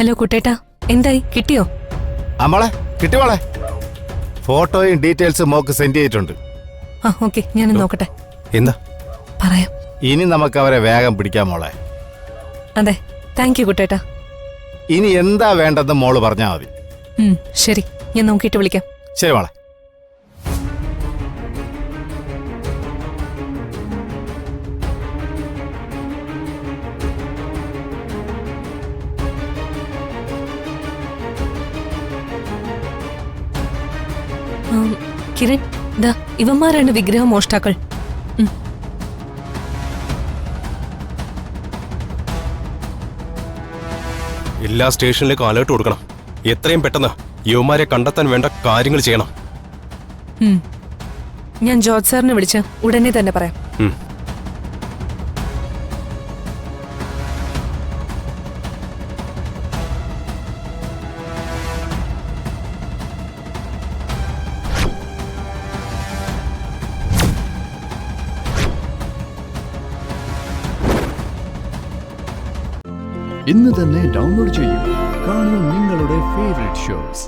Hello കുട്ടേട്ടാ, എന്തായി, കിട്ടിയോ? മോളെ കിട്ടി മോളെ. ഫോട്ടോയും ഡീറ്റെയിൽസും മോക്ക് സെൻഡ് ചെയ്തിട്ടുണ്ട്. ആ ഓക്കെ, ഞാനൊന്ന് നോക്കട്ടെ. എന്താ പറയാം. ഇനി നമുക്ക് അവരെ വേഗം പിടിക്കാം മോളെ. അതെ, താങ്ക് യു കുട്ടേട്ടാ. ഇനി എന്താ വേണ്ടെന്ന് മോള് പറഞ്ഞാൽ മതി. ശരി, ഞാൻ നോക്കിയിട്ട് വിളിക്കാം. ശരി മോളെ. കിരൺ, ദാ ഇവന്മാരാണ് വിഗ്രഹ മോഷ്ടാക്കൾ. എല്ലാ സ്റ്റേഷനിലേക്കും അലേർട്ട് കൊടുക്കണം. എത്രയും പെട്ടെന്ന് യുവമാരെ കണ്ടെത്താൻ വേണ്ട കാര്യങ്ങൾ ചെയ്യണം. ഞാൻ ജോർജ് സാറിനെ വിളിച്ച് ഉടനെ തന്നെ പറയാം. ഇന്ന് തന്നെ ഡൗൺലോഡ് ചെയ്യൂ. കാണൂ നിങ്ങളുടെ ഫേവറേറ്റ് ഷോസ്.